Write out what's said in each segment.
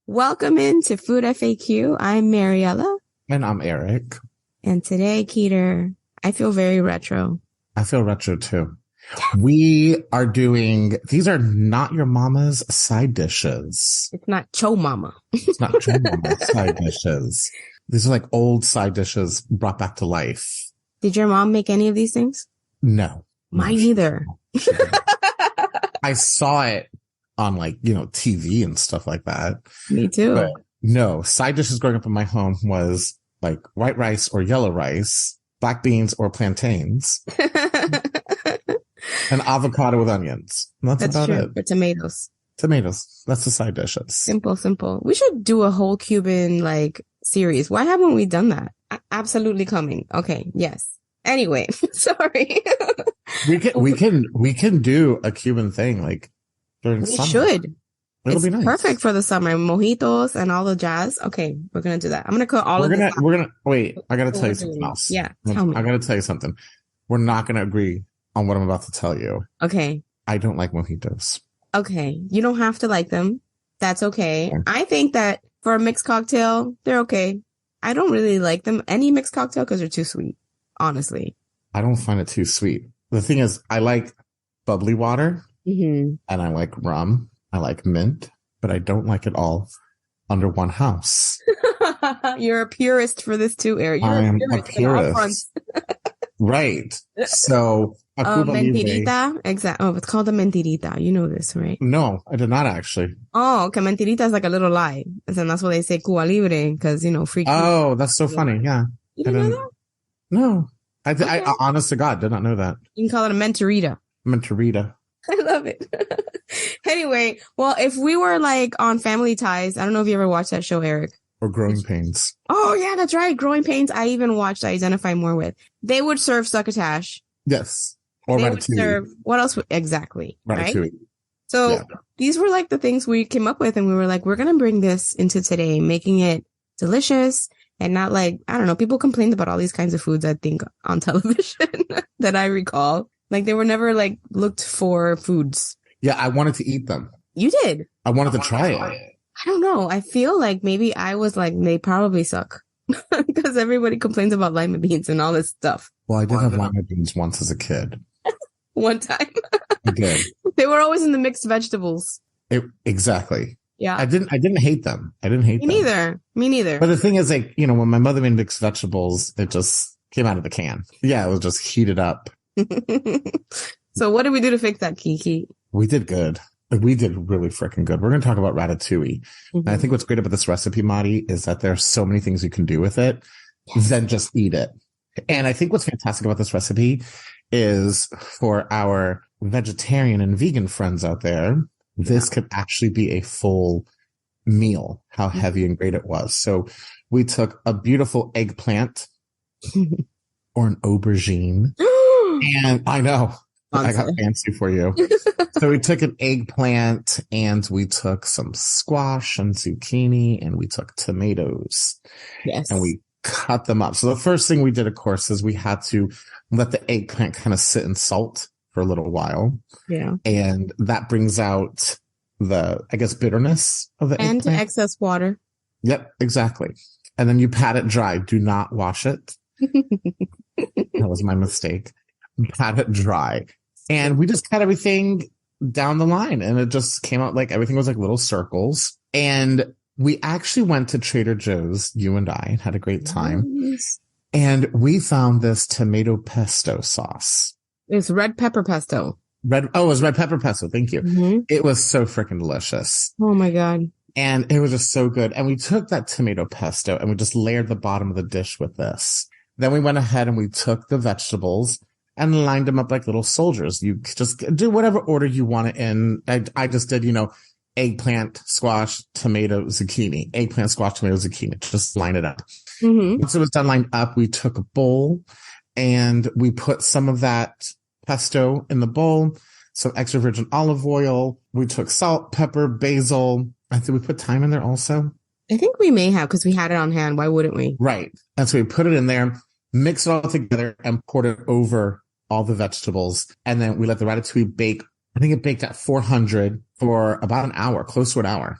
Welcome into Food FAQ. I'm Mariela. And I'm Eric. And today, Keeter, I feel very retro. I feel retro too. We are doing, these are not your mama's side dishes. It's not Cho Mama. It's not your mama's side dishes. These are like old side dishes brought back to life. Did your mom make any of these things? No. Mine either. I saw it on TV and stuff like that. Me too. But no, side dishes growing up in my home was like white rice or yellow rice, black beans or plantains, and avocado with onions. That's about true. it. For tomatoes. Tomatoes. That's the side dishes. Simple. We should do a whole Cuban series. Why haven't we done that? Absolutely coming. Okay. Yes. Anyway, sorry. we can do a Cuban thing during summer. We should. It'll be nice. Perfect for the summer. Mojitos and all the jazz. Okay, we're gonna do that. I'm gonna cut all of this. We're gonna wait. I gotta tell you something else. Yeah, tell me. I gotta tell you something. We're not gonna agree on what I'm about to tell you. Okay. I don't like mojitos. Okay, you don't have to like them. That's okay. I think that for a mixed cocktail, they're okay. I don't really like them any mixed cocktail because they're too sweet. Honestly, I don't find it too sweet. The thing is, I like bubbly water, and I like rum. I like mint, but I don't like it all under one house. You're a purist for this too, Eric. I am a purist. Right. So, mentirita. Exactly. Oh, it's called a mentirita. You know this, right? No, I did not actually. Oh, okay. Mentirita is like a little lie. And that's why they say Cuba Libre, because, free. Oh, that's so funny. Yeah. You didn't know that? No. I honest to God, did not know that. You can call it a mentirita. Mentirita. I love it. Anyway, well, if we were on Family Ties, I don't know if you ever watched that show, Eric. Or Growing Pains. Oh, yeah, that's right. Growing Pains. I even watched I Identify More With. They would serve succotash. Yes. Or they ratatouille. Would serve, what else? Exactly. Ratatouille. Right? So these were the things we came up with, and we were we're going to bring this into today, making it delicious and not I don't know, people complained about all these kinds of foods, I think, on television that I recall. They were never looked for foods. Yeah, I wanted to eat them. You did. I wanted to try it. I don't know. I feel maybe I was they probably suck because everybody complains about lima beans and all this stuff. Well, I did have lima beans once as a kid. One time. I did. They were always in the mixed vegetables. Exactly. Yeah. I didn't hate them. I didn't hate them. Me neither. But the thing is, when my mother made mixed vegetables, it just came out of the can. Yeah, it was just heated up. So what did we do to fix that, Kiki? We did good. We did really freaking good. We're going to talk about ratatouille. And I think what's great about this recipe, Madi, is that there are so many things you can do with it than just eat it. And I think what's fantastic about this recipe is for our vegetarian and vegan friends out there, this could actually be a full meal, how heavy and great it was. So we took a beautiful eggplant or an aubergine. And I know I got fancy for you. So we took an eggplant and we took some squash and zucchini and we took tomatoes. Yes. And we cut them up. So the first thing we did, of course, is we had to let the eggplant kind of sit in salt for a little while. Yeah. And that brings out the, bitterness of the eggplant. And excess water. Yep, exactly. And then you pat it dry. Do not wash it. That was my mistake. Pat it dry. And we just cut everything down the line. And it just came out everything was little circles. And we actually went to Trader Joe's, you and I, and had a great time. Nice. And we found this tomato pesto sauce. It's red pepper pesto. It was red pepper pesto. Thank you. Mm-hmm. It was so freaking delicious. Oh my God. And it was just so good. And we took that tomato pesto and we just layered the bottom of the dish with this. Then we went ahead and we took the vegetables and lined them up like little soldiers. You just do whatever order you want it in. I just did, eggplant, squash, tomato, zucchini, eggplant, squash, tomato, zucchini. Just line it up. Mm-hmm. Once it was done lined up, we took a bowl and we put some of that pesto in the bowl, some extra virgin olive oil. We took salt, pepper, basil. I think we put thyme in there also. I think we may have because we had it on hand. Why wouldn't we? Right. And so we put it in there, mixed it all together and poured it over all the vegetables. And then we let the ratatouille bake. I think it baked at 400 for about an hour, close to an hour.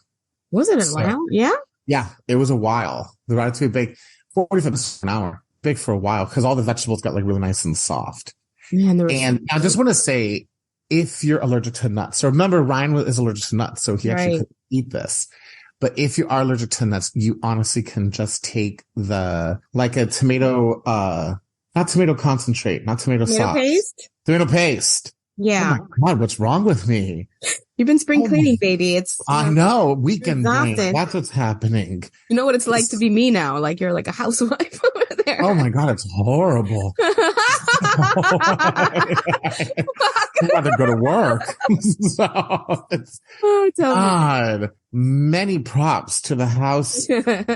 Was it a while? Yeah. Yeah, it was a while. The ratatouille baked 45 minutes an hour, baked for a while because all the vegetables got like really nice and soft. Man, And I just want to say, if you're allergic to nuts, so remember Ryan is allergic to nuts, so he actually couldn't eat this. But if you are allergic to nuts, you honestly can just take like a tomato, not tomato concentrate, not tomato sauce. Tomato paste. Yeah. Oh my God, what's wrong with me? You've been spring cleaning, baby. I know. Weekend brain. That's what's happening. You know what it's like to be me now. Like you're like a housewife over there. Oh my God, it's horrible. I'd rather go to work. So it's God. Many props to the house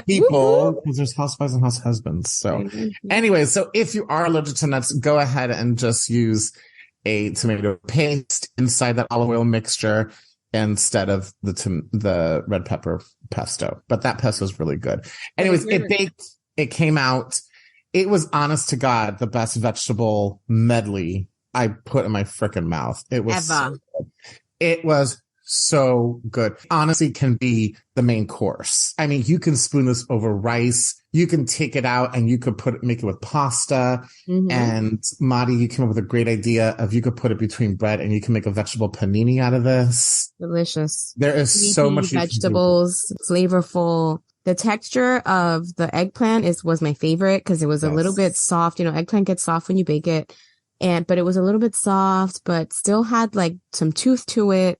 people because there's housewives and house husbands. So anyway, so if you are allergic to nuts, go ahead and just use a tomato paste inside that olive oil mixture instead of the red pepper pesto. But that pesto is really good. Anyways, it baked. It came out. It was, honest to God, the best vegetable medley I put in my frickin' mouth. It was so good. It was so good. Honestly, can be the main course. I mean, you can spoon this over rice. You can take it out and you could make it with pasta. And Madi, you came up with a great idea of you could put it between bread and you can make a vegetable panini out of this. Delicious. There is so much vegetables, flavorful. The texture of the eggplant was my favorite because it was a little bit soft. You know, eggplant gets soft when you bake it. But it was a little bit soft, but still had like some tooth to it.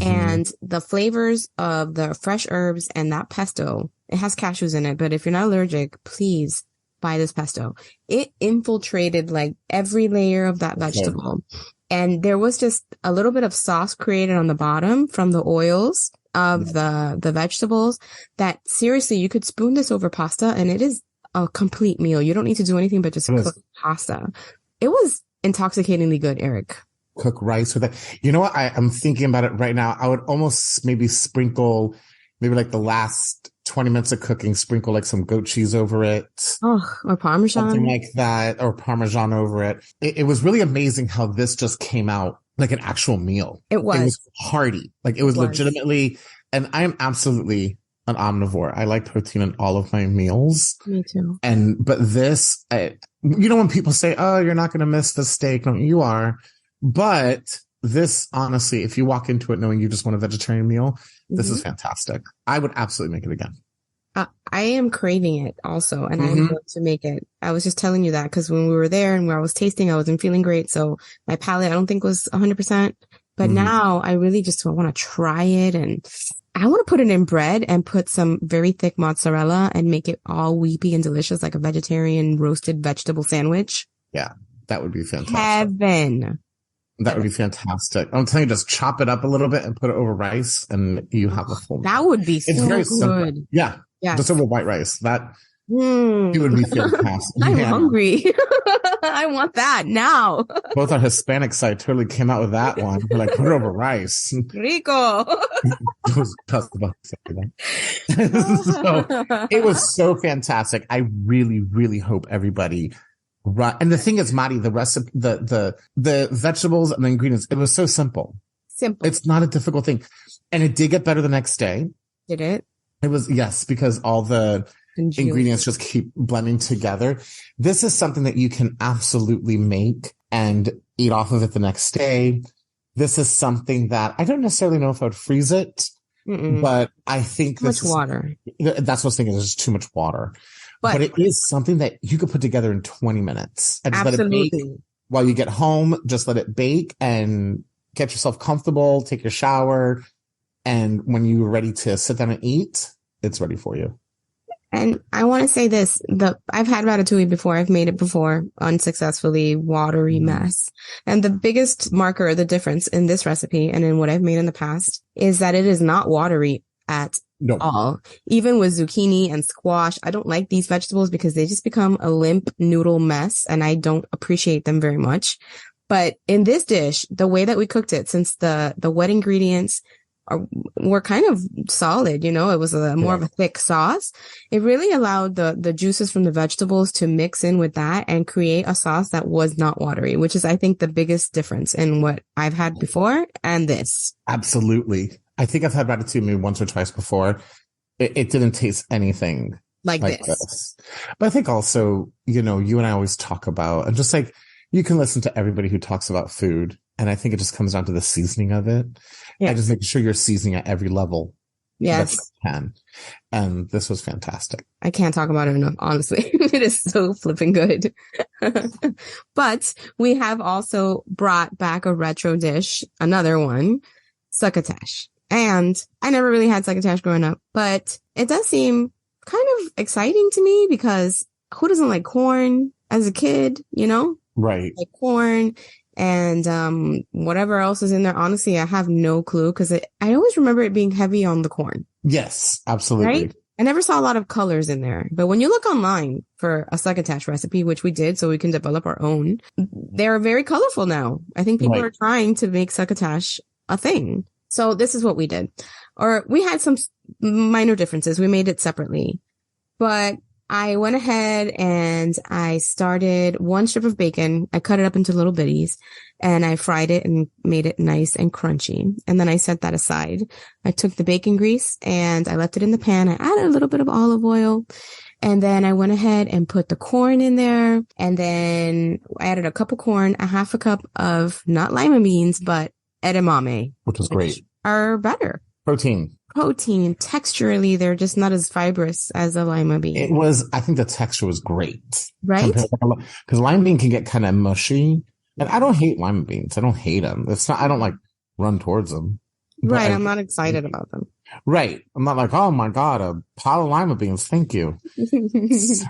And the flavors of the fresh herbs and that pesto, it has cashews in it, but if you're not allergic, please buy this pesto. It infiltrated like every layer of that vegetable. And there was just a little bit of sauce created on the bottom from the oils of the vegetables that seriously, you could spoon this over pasta and it is a complete meal. You don't need to do anything but just cook pasta. It was intoxicatingly good, Eric. Cook rice with it. You know what? I'm thinking about it right now. I would almost maybe sprinkle, like the last 20 minutes of cooking, sprinkle like some goat cheese over it. Oh, or Parmesan. Something like that, or Parmesan over it. It was really amazing how this just came out like an actual meal. It was hearty. Like it was legitimately, and I am absolutely an omnivore. I like protein in all of my meals. Me too. But this, when people say, oh, you're not going to miss the steak. No, you are. But this, honestly, if you walk into it knowing you just want a vegetarian meal, this is fantastic. I would absolutely make it again. I am craving it also, and I'm going to make it. I was just telling you that because when we were there and where I was tasting, I wasn't feeling great. So my palate, I don't think was 100%. But now I really just want to try it. And I want to put it in bread and put some very thick mozzarella and make it all weepy and delicious, like a vegetarian roasted vegetable sandwich. Yeah, that would be fantastic. Heaven. That would be fantastic. I'm telling you, just chop it up a little bit and put it over rice and you have a full meal. That would be so very good. Simple. Yeah. Just over white rice. It would be fantastic. I'm hungry. I want that now. Both our Hispanic side totally came out with that one. We're like, put it over rice. Rico. So it was so fantastic. I really, really hope everybody. Right. And the thing is, Madi, the recipe, the vegetables and the ingredients, it was so simple. It's not a difficult thing. And it did get better the next day. Did it? It was, yes, because all the ingredients just keep blending together. This is something that you can absolutely make and eat off of it the next day. This is something that I don't necessarily know if I would freeze it, but I think too much water. That's what I was thinking. There's just too much water. But it is something that you could put together in 20 minutes. And just let it bake. While you get home, just let it bake and get yourself comfortable, take your shower. And when you're ready to sit down and eat, it's ready for you. And I want to say this, I've had ratatouille before. I've made it before unsuccessfully, watery mess. And the biggest marker, the difference in this recipe and in what I've made in the past is that it is not watery at all. Even with zucchini and squash, I don't like these vegetables because they just become a limp noodle mess and I don't appreciate them very much. But in this dish, the way that we cooked it, since the wet ingredients were kind of solid, it was more of a thick sauce. It really allowed the juices from the vegetables to mix in with that and create a sauce that was not watery, which is, I think, the biggest difference in what I've had before and this. Absolutely. I think I've had ratatouille maybe once or twice before. It didn't taste anything like this. But I think also, you know, you and I always talk about, and just like, you can listen to everybody who talks about food. And I think it just comes down to the seasoning of it. Yeah. And just making sure you're seasoning at every level. Yes. That you can. And this was fantastic. I can't talk about it enough, honestly. It is so flipping good. But we have also brought back a retro dish, another one, succotash. And I never really had succotash growing up, but it does seem kind of exciting to me because who doesn't like corn as a kid, you know? Right. Like corn and whatever else is in there. Honestly, I have no clue because I always remember it being heavy on the corn. Yes, absolutely. Right? I never saw a lot of colors in there, but when you look online for a succotash recipe, which we did so we can develop our own, they're very colorful now. I think people are trying to make succotash a thing. So this is what we did. Or we had some minor differences. We made it separately, but I went ahead and I started one strip of bacon. I cut it up into little bitties and I fried it and made it nice and crunchy. And then I set that aside. I took the bacon grease and I left it in the pan. I added a little bit of olive oil and then I went ahead and put the corn in there. And then I added a cup of corn, a half a cup of not lima beans, but edamame, which was great. Are better. Protein. Texturally, they're just not as fibrous as a lima bean. I think the texture was great. Right? Because lima bean can get kind of mushy. And I don't hate lima beans. I don't hate them. I don't like run towards them. Right. I'm not excited about them. Right. I'm not like, oh my God, a pot of lima beans. Thank you.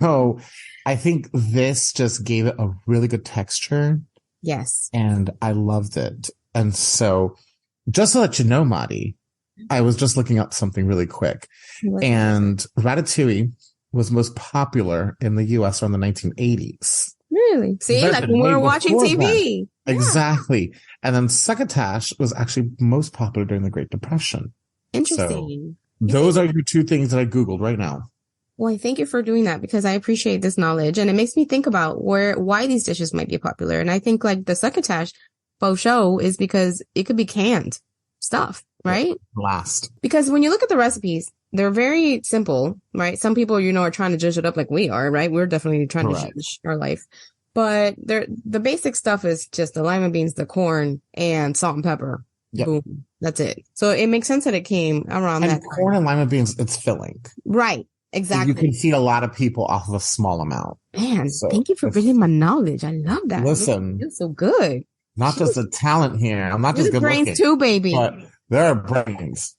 So I think this just gave it a really good texture. Yes. And I loved it. And so just to let you know, Madi, I was just looking up something really quick. And ratatouille was most popular in the US around the 1980s. Really? See, like when we were watching TV. Yeah. Exactly. And then succotash was actually most popular during the Great Depression. Interesting. So those are your two things that I Googled right now. Well, thank you for doing that because I appreciate this knowledge and it makes me think about why these dishes might be popular. And I think like the succotash faux show is because it could be canned stuff, right? Last. Because when you look at the recipes, they're very simple, right? Some people, are trying to judge it up like we are, right? We're definitely trying to judge our life. But the basic stuff is just the lima beans, the corn, and salt and pepper. Yep. Boom. That's it. So it makes sense that it came around that time. Corn and lima beans, it's filling. Right. Exactly. So you can feed a lot of people off of a small amount. Man, thank you for bringing my knowledge. I love that. Listen. You're so good. Not just a talent here. I'm not just good brains looking, too, baby. But there are brains.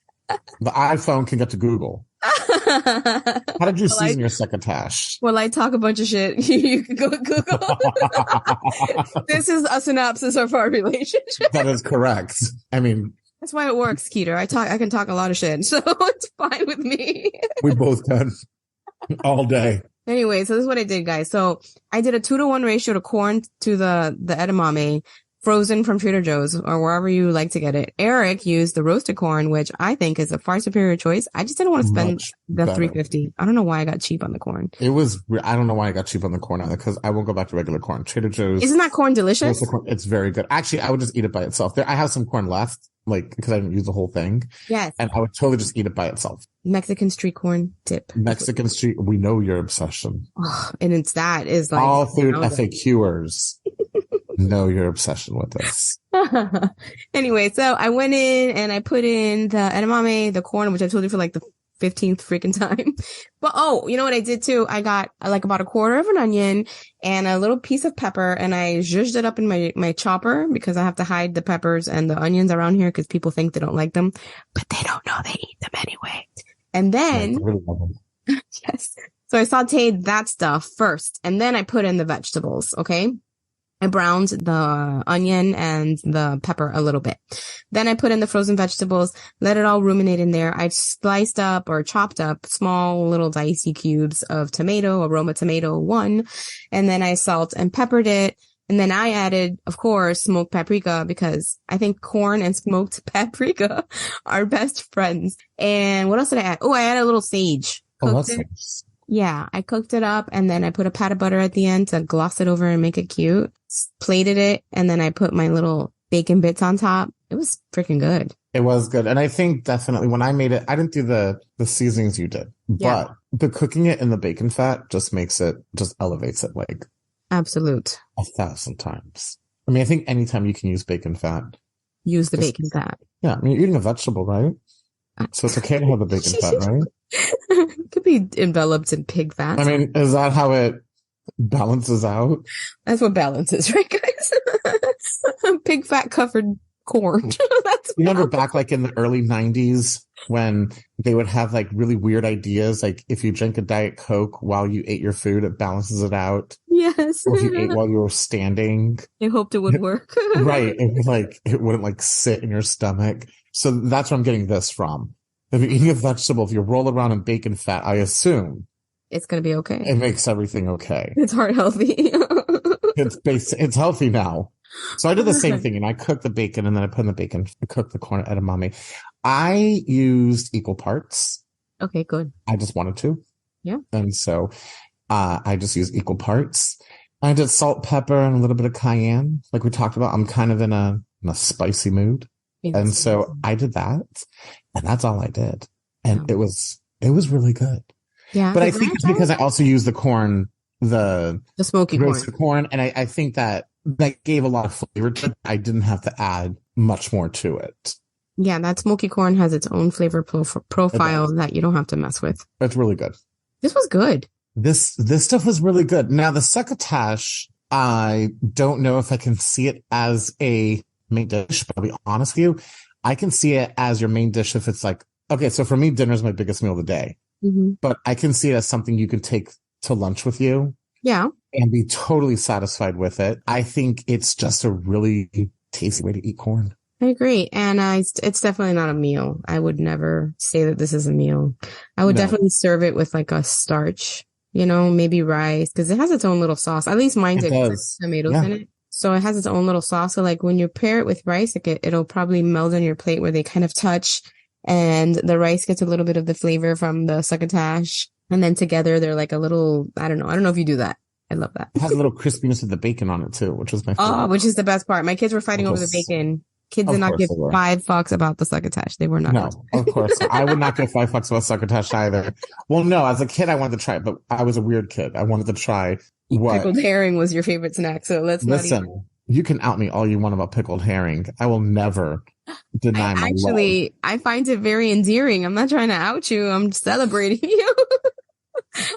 The iPhone can get to Google. How did you season your succotash? Well, I talk a bunch of shit. You can go Google. This is a synopsis of our relationship. That is correct. I mean, that's why it works, Keeter. I can talk a lot of shit, so it's fine with me. We both can all day. Anyway, so this is what I did, guys. So I did a 2-to-1 ratio to corn to the edamame, frozen from Trader Joe's or wherever you like to get it. Eric used the roasted corn, which I think is a far superior choice. I just didn't want to spend the $3.50. I don't know why I got cheap on the corn. I don't know why I got cheap on the corn either, because I won't go back to regular corn. Trader Joe's. Isn't that corn delicious? It's very good. Actually, I would just eat it by itself. I have some corn left, because I didn't use the whole thing. Yes. And I would totally just eat it by itself. Mexican street corn dip. Mexican street. We know your obsession. Oh, and it's like all food FAQers. Know your obsession with this. Anyway, so I went in and I put in the edamame, the corn, which I told you for like the 15th freaking time. But you know what I did too? I got like about a quarter of an onion and a little piece of pepper and I zhuzhed it up in my chopper because I have to hide the peppers and the onions around here because people think they don't like them, but they don't know they eat them anyway. And then, I really love them. Yes. So I sauteed that stuff first and then I put in the vegetables. Okay. I browned the onion and the pepper a little bit. Then I put in the frozen vegetables, let it all ruminate in there. I sliced up or chopped up small little dicey cubes of aroma tomato 1, and then I salt and peppered it. And then I added, of course, smoked paprika because I think corn and smoked paprika are best friends. And what else did I add? Oh, I added a little sage. That's nice. Yeah, I cooked it up and then I put a pat of butter at the end to gloss it over and make it cute. Plated it and then I put my little bacon bits on top. It was freaking good. It was good. And I think definitely when I made it, I didn't do the seasonings you did, but the cooking it in the bacon fat just elevates it like absolute 1,000 times. I mean, I think anytime you can use bacon fat, use the bacon fat. Yeah. I mean, you're eating a vegetable, right? So it's okay to have the bacon fat, right? It could be enveloped in pig fat. I mean, is that how it balances out? That's what balance is, right, guys? Pig fat covered corn. That's remember back like in the early 90s when they would have like really weird ideas, like if you drink a Diet Coke while you ate your food, it balances it out. Yes. Or if you ate while you were standing. They hoped it would work. Right. It wouldn't like sit in your stomach. So that's where I'm getting this from. If you're eating a vegetable, if you roll around in bacon fat, I assume it's going to be okay. It makes everything okay. It's heart healthy. It's healthy now. So I did the same thing, and I cooked the bacon, and then I put in the bacon, I cooked the corn edamame. I used equal parts. Okay, good. I just wanted to. Yeah. And so I just used equal parts. I did salt, pepper, and a little bit of cayenne. Like we talked about, I'm kind of in a spicy mood. And so I did that, and that's all I did. And it was really good. Yeah. But I think it's because I also used the corn, the smoky corn. And I think that gave a lot of flavor to it. I didn't have to add much more to it. Yeah, that smoky corn has its own flavor profile that you don't have to mess with. It's really good. This was good. This stuff was really good. Now, the succotash, I don't know if I can see it as a main dish, but I'll be honest with you. I can see it as your main dish if it's like, okay, so for me, dinner is my biggest meal of the day. Mm-hmm. But I can see it as something you can take to lunch with you. Yeah. And be totally satisfied with it. I think it's just a really tasty way to eat corn. I agree. And it's definitely not a meal. I would never say that this is a meal. I would definitely serve it with like a starch, maybe rice, because it has its own little sauce. At least mine did. Tomatoes in it. So it has its own little sauce. So like when you pair it with rice, it'll probably meld on your plate where they kind of touch, and the rice gets a little bit of the flavor from the succotash. And then together they're like a little, I don't know if you do that. I love that. It has a little crispiness of the bacon on it too, which was my favorite. Oh, which is the best part. My kids were fighting over the bacon. Kids did not give 5 fucks about the succotash. They were not. No, of course. I would not give 5 fucks about succotash either. Well, no, as a kid, I wanted to try it, but I was a weird kid. I wanted to try what? Pickled herring was your favorite snack, so let's listen. Not even... You can out me all you want about pickled herring. I will never deny my love. I find it very endearing. I'm not trying to out you. I'm celebrating you.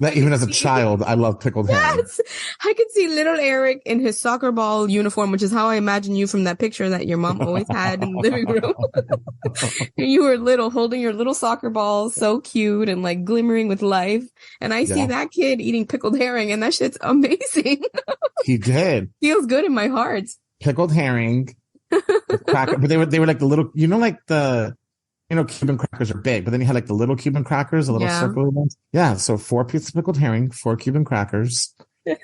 That even as a child, I love pickled herring. Yes, I could see little Eric in his soccer ball uniform, which is how I imagine you from that picture that your mom always had in the living room. You were little, holding your little soccer ball, so cute and like glimmering with life. And I see that kid eating pickled herring, and that shit's amazing. He did. Feels good in my heart. Pickled herring, cracker, but they were like the little, Cuban crackers are big, but then you had like the little Cuban crackers, the little circular ones. Yeah. So 4 pieces of pickled herring, 4 Cuban crackers,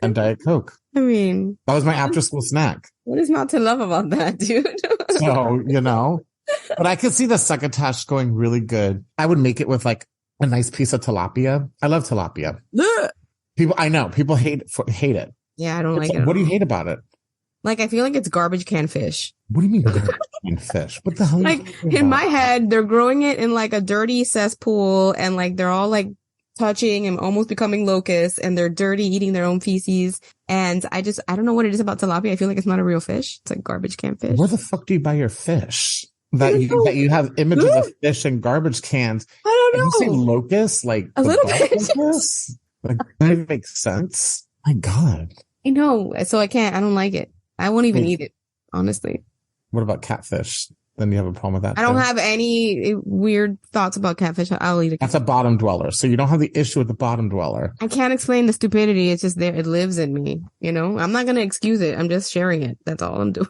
and Diet Coke. I mean, that was my after school snack. What is not to love about that, dude? So, but I could see the succotash going really good. I would make it with like a nice piece of tilapia. I love tilapia. People hate it. Yeah. I don't like it. What do you hate about it? Like, I feel like it's garbage can fish. What do you mean garbage can fish? What the hell? Like, in my head, they're growing it in like a dirty cesspool, and like they're all like touching and almost becoming locusts, and they're dirty, eating their own feces. And I don't know what it is about tilapia. I feel like it's not a real fish. It's like garbage can fish. Where the fuck do you buy your fish? That you have images of fish in garbage cans. I don't know. You say locusts, like a little bit. Like, that even makes sense. My God. I know. So I don't like it. I won't even eat it, honestly. What about catfish? Then you have a problem with that. I don't have any weird thoughts about catfish. I'll eat it. That's a bottom dweller. So you don't have the issue with the bottom dweller. I can't explain the stupidity. It's just there. It lives in me. I'm not going to excuse it. I'm just sharing it. That's all I'm doing.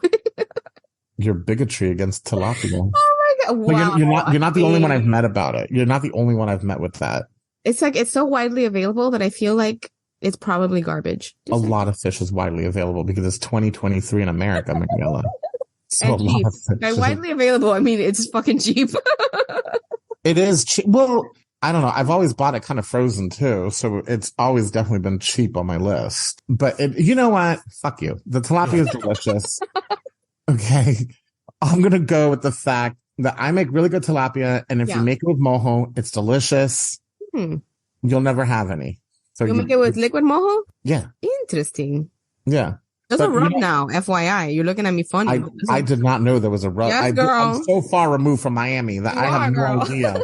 Your bigotry against tilapia. Oh my God. Wow. You're not the only one I've met about it. You're not the only one I've met with that. It's like, it's so widely available that I feel like it's probably garbage. A lot of fish is widely available because it's 2023 in America, Mariela. So and cheap. By widely available, I mean it's fucking cheap. It is cheap. Well, I don't know. I've always bought it kind of frozen too, so it's always definitely been cheap on my list. But you know what? Fuck you. The tilapia is delicious. Okay, I'm gonna go with the fact that I make really good tilapia, and if you make it with mojo, it's delicious. You'll never have any. So you make it with liquid mojo? Yeah. Interesting. Yeah. There's a rub now, FYI. You're looking at me funny. I did not know there was a rub. Yes, girl. I'm so far removed from Miami that I have no idea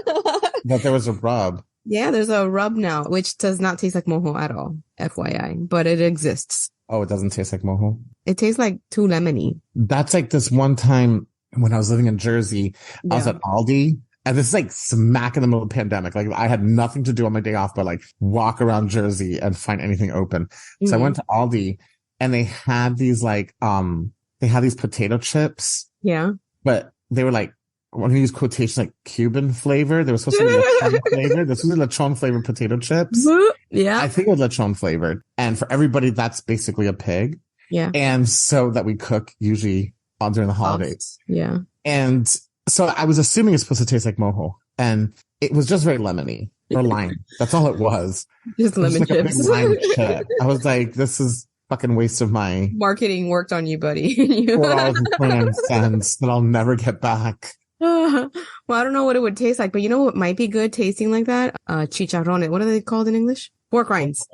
that there was a rub. Yeah, there's a rub now, which does not taste like mojo at all, FYI, but it exists. Oh, it doesn't taste like mojo? It tastes like too lemony. That's like this one time when I was living in Jersey, I was at Aldi, and this is like smack in the middle of the pandemic. Like I had nothing to do on my day off but like walk around Jersey and find anything open. So I went to Aldi, and they had these like, they had these potato chips. Yeah. But they were like, when you use quotation, like Cuban flavor. They were supposed to be lechon flavored. This was lechon flavored potato chips. Yeah. I think it was lechon flavored. And for everybody, that's basically a pig. Yeah. And so that we cook usually during the holidays. Yeah. And so I was assuming it's supposed to taste like mojo. And it was just very lemony or lime. That's all it was. Just lemon like chips. A big lime chip. I was like, this is fucking waste of my marketing worked on you, buddy. $4.29 that I'll never get back. Well, I don't know what it would taste like, but you know what might be good tasting like that? Chicharrones. What are they called in English? Pork rinds.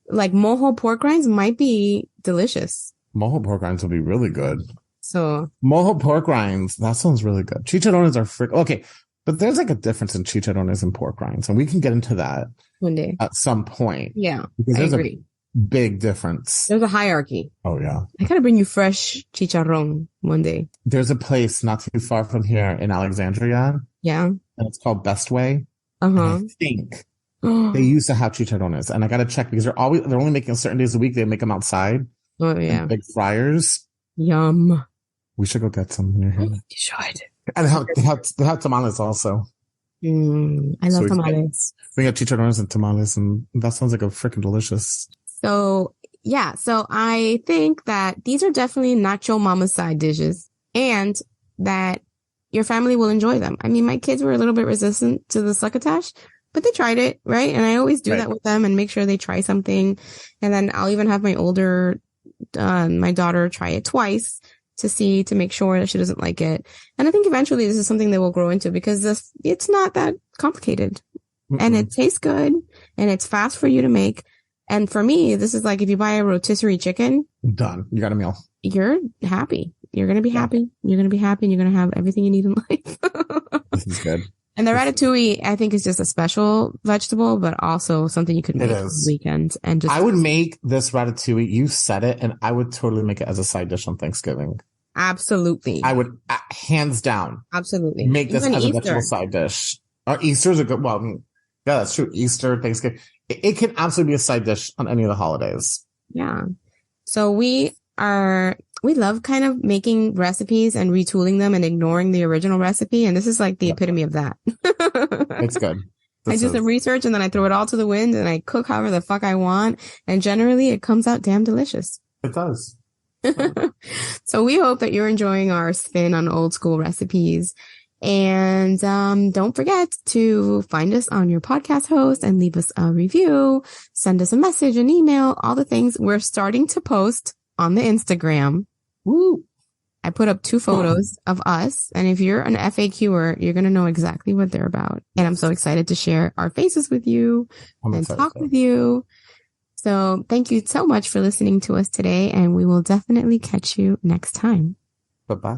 Like mojo pork rinds might be delicious. Mojo pork rinds will be really good. So mojo pork rinds, that sounds really good. Chicharrones are okay. But there's like a difference in chicharrones and pork rinds, and we can get into that one day at some point. Yeah, because I agree. Big difference. There's a hierarchy. Oh yeah. I gotta bring you fresh chicharrón one day. There's a place not too far from here in Alexandria. Yeah. And it's called Best Way. I think they used to have chicharrones, and I gotta check because they're only making certain days a week. They make them outside. Oh yeah. Big fryers. Yum. We should go get some near here. You should. And they have tamales also. I love tamales. We got chicharrones and tamales, and that sounds like a freaking delicious. So, yeah. So I think that these are definitely Nacho Mama side dishes, and that your family will enjoy them. I mean, my kids were a little bit resistant to the succotash, but they tried it, right? And I always do that with them and make sure they try something. And then I'll even have my daughter try it twice to make sure that she doesn't like it. And I think eventually this is something they will grow into because it's not that complicated. And it tastes good and it's fast for you to make. And for me, this is like if you buy a rotisserie chicken. Done. You got a meal. You're happy. You're going to be happy. You're going to be happy and you're going to have everything you need in life. This is good. And the ratatouille, I think, is just a special vegetable, but also something you could make on the weekend. And just, I would make this ratatouille. You said it, and I would totally make it as a side dish on Thanksgiving. Absolutely. I would, hands down. Absolutely. Make this as a vegetable side dish. Easter's a good, yeah, that's true. Easter, Thanksgiving. It can absolutely be a side dish on any of the holidays. Yeah. So we love kind of making recipes and retooling them and ignoring the original recipe. And this is like the epitome of that. It's good. I do some research and then I throw it all to the wind and I cook however the fuck I want. And generally it comes out damn delicious. It does. So we hope that you're enjoying our spin on old school recipes. And don't forget to find us on your podcast host and leave us a review. Send us a message, an email, all the things. We're starting to post on the Instagram. Woo! I put up 2 photos of us. And if you're an FAQer, you're going to know exactly what they're about. And I'm so excited to share our faces with you and talk with you. So thank you so much for listening to us today. And we will definitely catch you next time. Bye-bye.